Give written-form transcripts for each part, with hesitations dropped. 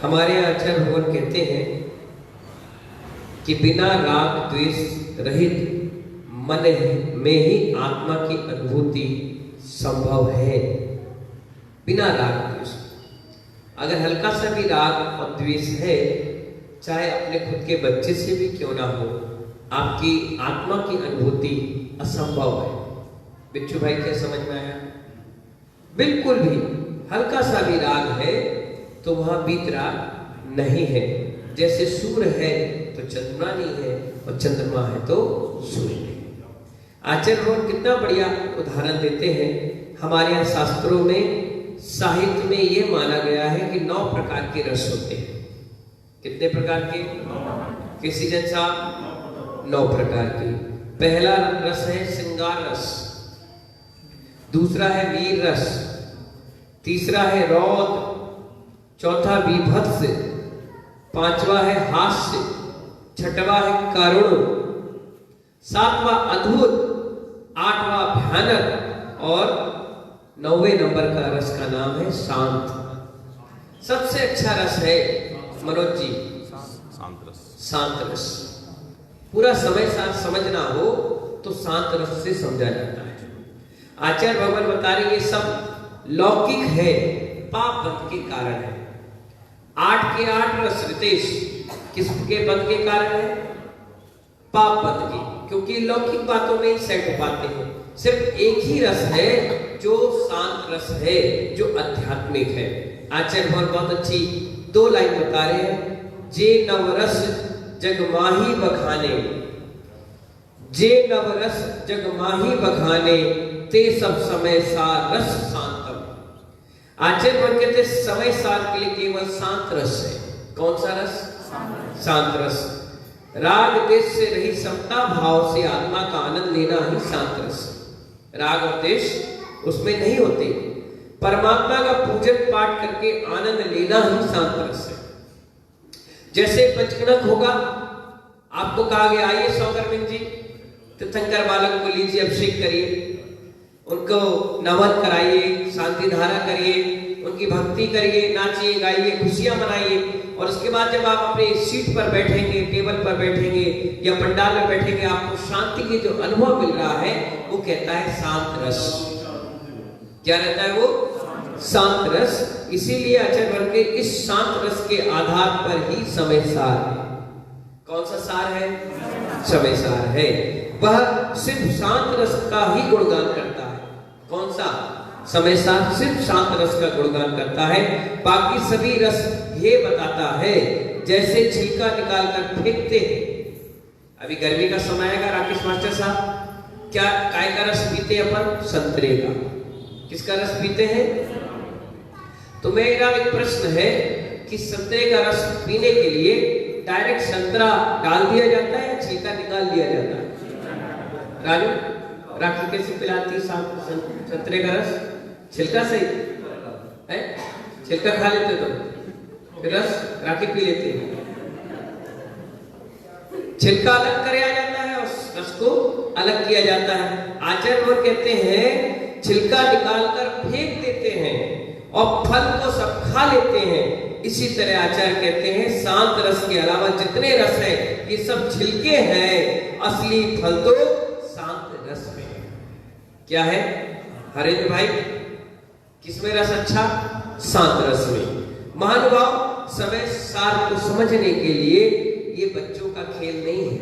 हमारे यहाँ आचार्य भगवान कहते हैं कि बिना राग द्वेष रहित मन में ही आत्मा की अनुभूति संभव है। बिना राग द्वेष, अगर हल्का सा भी राग और द्वेष है, चाहे अपने खुद के बच्चे से भी क्यों ना हो, आपकी आत्मा की अनुभूति असंभव है। बिच्छू भाई क्या समझ में आया? बिल्कुल भी हल्का सा भी राग है तो वहां वीतराग नहीं है। जैसे सूर्य है तो चंद्रमा नहीं है, और चंद्रमा है तो सूर्य नहीं। आचार्य भगवान कितना बढ़िया उदाहरण देते हैं। हमारे यहाँ शास्त्रों में, साहित्य में यह माना गया है कि 9 प्रकार के रस होते हैं। कितने प्रकार के? किसी जन साहब 9 प्रकार के। पहला रस है श्रृंगार रस, दूसरा है वीर रस, तीसरा है रौद्र, चौथा बीभत्स, पांचवा है हास्य, छठवा है करुण, सातवां अद्भुत, आठवां भयानक और 9वें नंबर का रस का नाम है शांत। सबसे अच्छा रस है मनोज जी शांत रस। शांत रस पूरा समय साथ समझना हो तो शांत रस से समझा जाता है। आचार्य भगवान बता रहे ये सब लौकिक है, पाप बंध के कारण है। 8 के 8 रस रितेश किसके बंध के कारण है? पाप बंध के, क्योंकि लौकिक बातों में ही सेट हो पाते हैं। सिर्फ एक ही रस है जो शांत रस है, जो आध्यात्मिक है। आचार्य भगवान बहुत अच्छी 2 लाइन बता रहे हैं। जे नवरस जग माही बखाने, जे नवरस जग माही बखाने, ते सब समय सार रस शांतम। आचार्य भगवान कहते समय सार के लिए केवल शांत रस है। कौन सा रस? शांत रस। राग द्वेष से रही समता भाव से आत्मा का आनंद लेना ही शांत रस। राग और द्वेष उसमें नहीं होते। परमात्मा का पूजन पाठ करके आनंद लेना ही शांत रस है। जैसे पंचकणक होगा, आपको कहा गया आइए सौगरमिन जी, तीर्थंकर बालक को लीजिए, अभिषेक करिए, उनको नमन कराइए, शांति धारा करिए, उनकी भक्ति करिए, नाचिए गाइए, खुशियां मनाइए। और उसके बाद जब आप अपने सीट पर बैठेंगे, टेबल पर बैठेंगे या पंडाल में बैठेंगे, आपको शांति की जो अनुभव मिल रहा है वो कहता है शांत रस। क्या रहता है वो? शांत रस। इसीलिए आचार्य भगवान के इस शांत रस के आधार पर ही समय सार है। कौन सा सार है? समय सार है। वह सिर्फ शांत रस का ही गुणगान करता है। कौन सा? समय सार सिर्फ शांत रस का गुणगान करता है। बाकी सभी रस ये बताता है, जैसे छिलका निकाल कर फेंकते हैं। अभी गर्मी का समय आएगा राकेश मास्टर साहब, क्या काय का रस पीते अपन? संतरे का। किसका रस पीते हैं? तो मेरा एक प्रश्न है कि संतरे का रस पीने के लिए डायरेक्ट संतरा डाल दिया जाता है या छिलका निकाल दिया जाता है? राजू, राखी कैसे पिलाती संतरे का रस? छिलका सही है? छिलका खा लेते तो फिर रस राखी पी लेते हैं। छिलका अलग कराया जाता है और रस को अलग किया जाता है। आचार्य भगवान कहते हैं छिलका निकालकर फेंक देते हैं और फल को सब खा लेते हैं। इसी तरह आचार्य कहते हैं शांत रस के अलावा जितने रस है ये सब छिलके हैं, असली फल तो शांत रस में है। क्या है हरेंद्र भाई? किसमें रस अच्छा? शांत रस में। महानुभाव, समय सार को समझने के लिए ये बच्चों का खेल नहीं है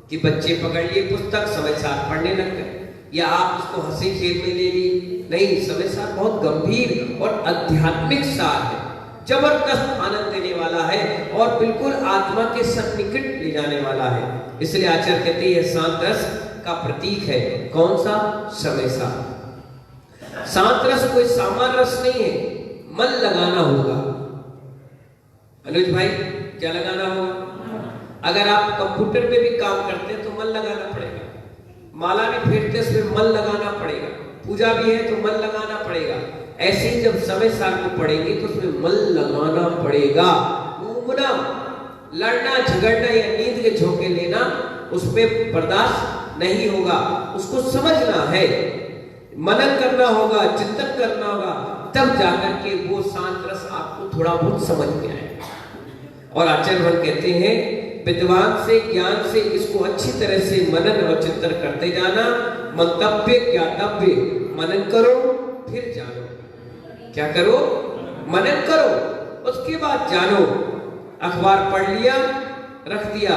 कि बच्चे पकड़ लिए पुस्तक समय सार पढ़ने लग गए या आप उसको हंसी खेल में ले लिए। नहीं, समय सार बहुत गंभीर और आध्यात्मिक सार है, जबरदस्त आनंद देने वाला है और बिल्कुल आत्मा के सन्निकट ले जाने वाला है। इसलिए आचार्य कहते हैं शांत रस का प्रतीक है। कौन सा? समय सार। शांत रस कोई सामान्य रस नहीं है, मन लगाना होगा। अनुज भाई, क्या लगाना होगा? अगर आप कंप्यूटर में भी काम करते हैं तो मन लगाना पड़ेगा, माला भी फेरते उसमें मन लगाना पड़ेगा, पूजा भी है तो मन लगाना पड़ेगा। ऐसे ही जब समय सार को पढ़ेंगे तो उसमें मन लगाना पड़ेगा। घूमना, लड़ना झगड़ना या नींद के झोंके लेना उसमें बर्दाश्त नहीं होगा। उसको समझना है, मनन करना होगा, चिंतन करना होगा, तब जाकर के वो शांत रस आपको थोड़ा बहुत समझ में आएगा। और आचार्य कहते हैं विद्वान से ज्ञान से इसको अच्छी तरह से मनन और चिंतन करते जाना। मंतव्य ज्ञातव्य, मनन करो फिर जानो। क्या करो? मनन करो, उसके बाद जानो। अखबार पढ़ लिया, रख दिया,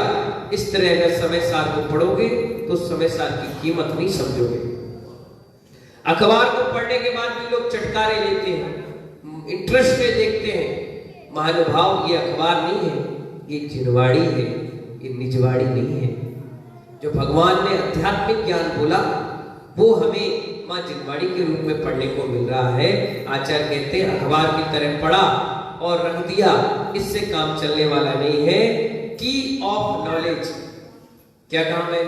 इस तरह अगर समय सार को पढ़ोगे तो समय सार की कीमत नहीं समझोगे। अखबार को पढ़ने के बाद भी लोग चटकारे लेते हैं, इंटरेस्ट में देखते हैं। महानुभाव, ये अखबार नहीं है, ये जिनवाड़ी है, ये निजवाड़ी नहीं है। जो भगवान ने आध्यात्मिक ज्ञान बोला वो हमें मां जिनवाड़ी के रूप में पढ़ने को मिल रहा है। आचार्य कहते हैं अखबार की तरह पढ़ा और रख दिया, इससे काम चलने वाला नहीं है। की ऑफ नॉलेज, क्या काम है?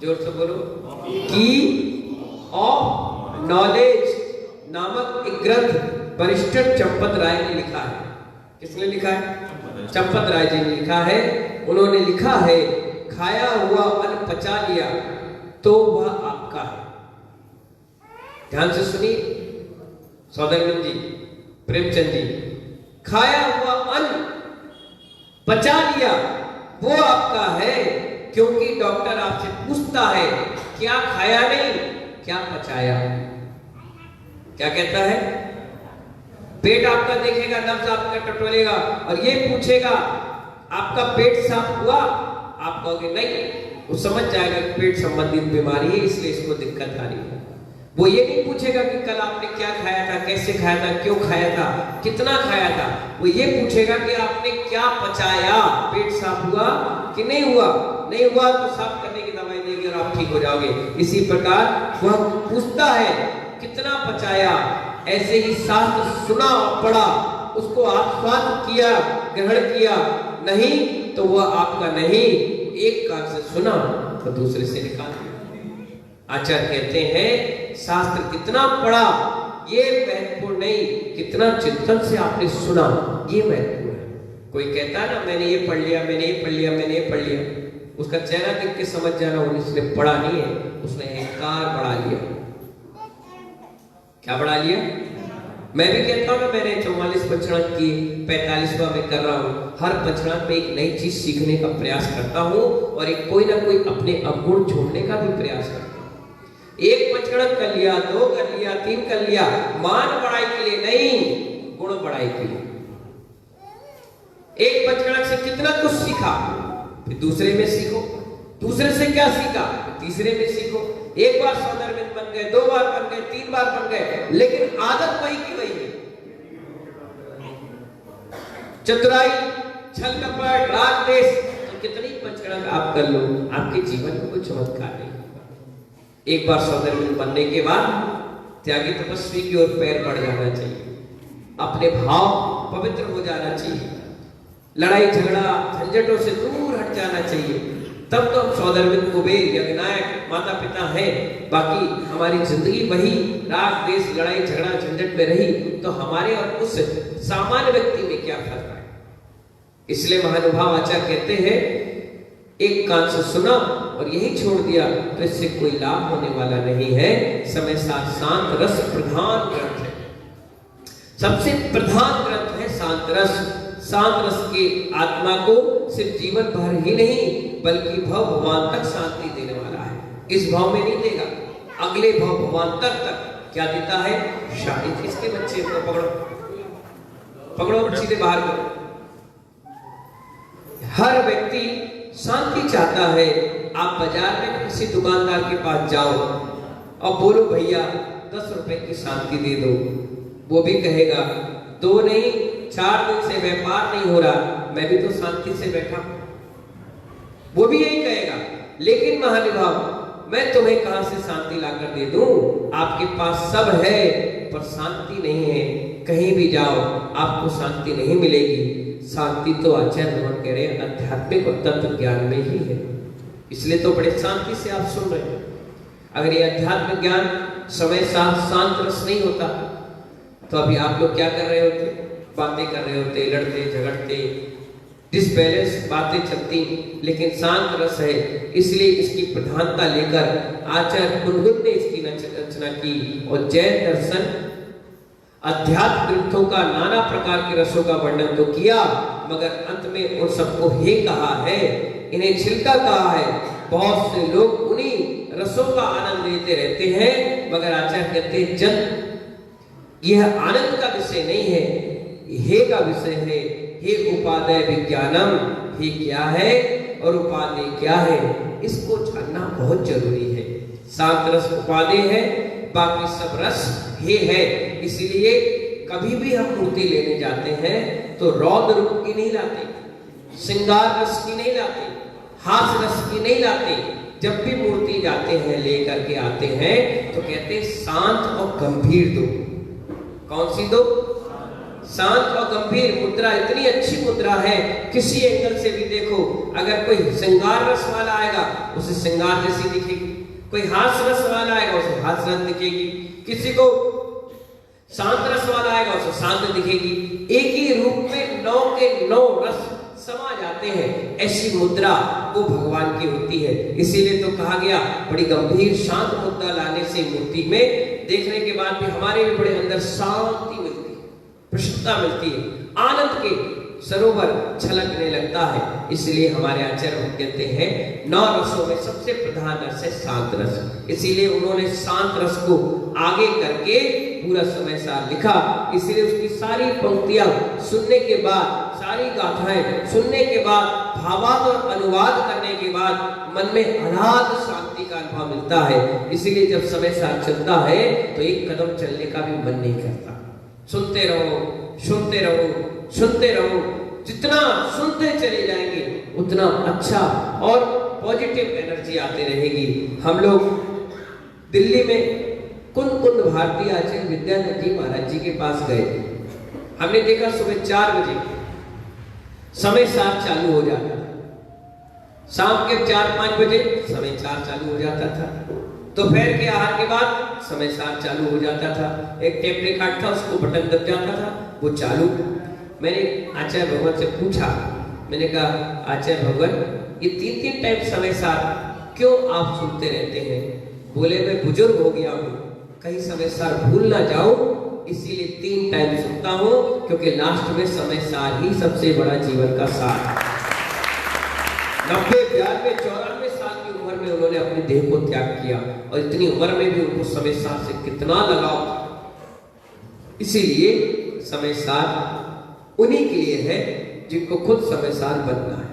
जोर से बोलो। की ऑफ नॉलेज नामक एक ग्रंथ बरिस्टर चंपत राय ने लिखा है। किसने लिखा है? चंपत राय जी ने लिखा है। उन्होंने लिखा है खाया हुआ अन्न पचा लिया तो वह आपका है। ध्यान से सुनिए सौदामिनी जी, प्रेमचंद जी, खाया हुआ अन्न पचा लिया वो आपका है, क्योंकि डॉक्टर आपसे पूछता है क्या खाया नहीं, क्या पचाया। क्या कहता है? पेट आपका देखेगा, नब्ज आपका टटोलेगा और ये पूछेगा आपका पेट साफ हुआ, आप कहोगे नहीं, वो समझ जाएगा कि पेट संबंधित बीमारी है इसलिए इसको दिक्कत आ रही है। वो ये नहीं पूछेगा कि कल आपने क्या खाया था, कैसे खाया था, क्यों खाया था, कितना खाया था। वो ये पूछेगा कि आपने क्या पचाया, पेट साफ हुआ कि नहीं हुआ। नहीं हुआ तो साफ करने की दवाई देगी और आप ठीक हो जाओगे। इसी प्रकार वह पूछता है कितना पचाया। ऐसे ही शास्त्र सुना और पढ़ा, उसको आस्वाद किया, ग्रहण किया, नहीं तो वह आपका नहीं। एक कान से सुना तो दूसरे से निकाल दिया। आचार्य कहते हैं शास्त्र कितना पढ़ा ये महत्वपूर्ण नहीं, कितना चिंतन से आपने सुना ये महत्वपूर्ण है। कोई कहता है ना मैंने ये पढ़ लिया, मैंने ये पढ़ लिया, मैंने ये पढ़ लिया, उसका चेहरा देख के समझ जाना उसने पढ़ा नहीं है, उसने अहंकार बढ़ा लिया। क्या बढ़ा लिया? मैं भी कहता हूँ मैंने 44 पंचणांक की 45वां में कर रहा हूँ। हर पंचणांक में एक नई चीज सीखने का प्रयास करता हूँ और एक कोई ना कोई अपने अवगुण छोड़ने का भी प्रयास करता हूँ। एक पंचणांक कर लिया, 2 कर लिया, 3 कर लिया, मान बढ़ाई के लिए नहीं, गुण बढ़ाई के लिए। एक पंचणांक से कितना कुछ सीखा, फिर दूसरे में सीखो, दूसरे से क्या सीखा, तीसरे में सीखो। एक बार सौंदर्यविद बन गए, 2 बार बन गए, 3 बार बन गए, लेकिन आदत वही की वही है। चतुराई, छल कपट, राग द्वेष, तो कितनी पंचकर्म आप कर लो, आपके जीवन में कोई चमत्कार नहीं। एक बार सौंदर्यविद बनने के बाद त्यागी तपस्वी की ओर पैर बढ़ जाना चाहिए, अपने भाव पवित्र हो जाना चाहिए, लड़ाई झगड़ा झंझटों से दूर हट जाना चाहिए। तब तो हम सौंदर्यविद, कुबेर, यज्ञनायक, माता पिता है। बाकी हमारी जिंदगी वही राग द्वेष, लड़ाई झगड़ा झंझट में रही तो हमारे और उस सामान्य व्यक्ति में क्या फर्क है। इसलिए महानुभाव आचार्य कहते हैं एक कान से सुना और यही छोड़ दिया तो इससे कोई लाभ होने वाला नहीं है। समय साथ शांत रस प्रधान ग्रंथ है, सबसे प्रधान ग्रंथ है शांत रस। शांत रस के आत्मा को सिर्फ जीवन भर ही नहीं बल्कि भव भगवान तक शांति देने वाला है। इस भाव में नहीं देगा, अगले भव भगवान तक क्या देता है? शांति। किसके बच्चे को पकड़ो, पकड़ो सीधे बाहर करो। हर व्यक्ति शांति चाहता है। आप बाजार में किसी दुकानदार के पास जाओ और बोलो भैया 10 रुपए की शांति दे दो, वो भी कहेगा 2 नहीं 4 दिन से व्यापार नहीं हो रहा, मैं भी तो शांति से बैठा, वो भी यही कहेगा। लेकिन महानुभाव मैं तुम्हें कहां से शांति लाकर दे दूं? आपके पास सब है पर शांति नहीं है। कहीं भी जाओ आपको शांति नहीं मिलेगी। शांति तो आचार्य भगवान कह रहे हैं आध्यात्मिक और तत्व ज्ञान में ही है। इसलिए तो बड़े शांति से आप सुन रहे हैं। अगर ये अध्यात्म ज्ञान समय साथ शांत रस नहीं होता तो अभी आप लोग क्या कर रहे होते? बातें कर रहे होते, लड़ते झगड़ते, डिसबैलेंस बातें चलती। लेकिन शांत रस है, इसलिए इसकी प्रधानता लेकर आचार्य कुंदन ने इसकी रचना की और जैन दर्शन अध्यात्म ग्रंथों का नाना प्रकार के रसों का वर्णन तो किया, मगर अंत में उन सबको हे कहा है, इन्हें छिलका कहा है। बहुत से लोग उन्हीं रसों का आनंद लेते रहते हैं, मगर आचार्य कहते हैं जन यह आनंद का विषय नहीं है, हे का विषय है। हे उपादेय विज्ञानम, हे क्या है और उपादेय क्या है, इसको जानना बहुत जरूरी है। शांत रस उपादेय है, बाकी सब रस हे है। इसलिए कभी भी हम मूर्ति लेने जाते हैं तो रौद्र रूप की नहीं लाते, श्रृंगार रस की नहीं लाते, हास रस की नहीं लाते। जब भी मूर्ति जाते हैं लेकर के आते हैं तो कहते हैं शांत और गंभीर दो। कौन सी दो? शांत और गंभीर मुद्रा। इतनी अच्छी मुद्रा है, किसी एंगल से भी देखो, अगर कोई श्रृंगार रस वाला आएगा उसे श्रृंगार जैसी दिखेगी, कोई हास रस वाला आएगा उसे हास रस दिखेगी, किसी को शांत रस वाला आएगा उसे शांत दिखेगी। एक ही रूप में 9 के 9 रस समा जाते हैं। ऐसी मुद्रा वो भगवान की होती है। इसीलिए तो कहा गया बड़ी गंभीर शांत मुद्रा लाने से मूर्ति में देखने के बाद भी हमारे भी बड़े अंदर शांति मिलती है, प्रसन्नता मिलती है, आनंद के सरोवर छलकने लगता है। इसलिए हमारे आचार्य कहते हैं 9 रसों में सबसे प्रधान रस है शांत रस। इसीलिए उन्होंने शांत रस को आगे करके पूरा समय सार लिखा। इसलिए उसकी सारी पंक्तियां सुनने के बाद, सारी गाथाएं सुनने के बाद, भावार्थ और अनुवाद करने के बाद मन में अनाद शांति का अनुभव मिलता है। इसीलिए जब समय सार चलता है तो एक कदम चलने का भी मन नहीं करता। सुनते रहो, सुनते रहो, सुनते रहो। जितना सुनते चले जाएंगे उतना अच्छा और पॉजिटिव एनर्जी आती रहेगी। हम लोग दिल्ली में कुंद भारतीय आचार्य विद्यानंद जी महाराज जी के पास गए। हमने देखा सुबह 4 बजे समय 7 चालू हो जाता था, शाम के 4-5 बजे समय 4 चालू हो जाता था, दोपहर के आहार के बाद समय 7 चालू हो जाता था। एक टेप रिकॉर्ड था, उसको बटन दब जाता था, वो चालू। मैंने आचार्य भगवान से पूछा, मैंने कहा आचार्य भगवान ये 3-3 टाइम समय 7 क्यों आप सुनते रहते हैं? बोले मैं बुजुर्ग हो गया हूँ, कहीं समय सार भूल ना जाऊं, इसीलिए 3 टाइम सुनता हूं, क्योंकि लास्ट में समय सार ही सबसे बड़ा जीवन का सार है। 90, 92, 94 साल की उम्र में उन्होंने अपने देह को त्याग किया और इतनी उम्र में भी उनको समय सार से कितना लगाव था। इसीलिए समय सार उन्हीं के लिए है जिनको खुद समय सार बनना है,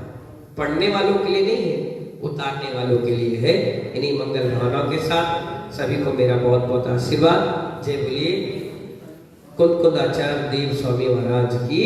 पढ़ने वालों के लिए नहीं है, उतारने वालों के लिए है। इन्हीं मंगल भावनाओं के साथ सभी को मेरा बहुत बहुत आशीर्वाद। जय बोलिए कुंद आचार्य देव स्वामी महाराज की।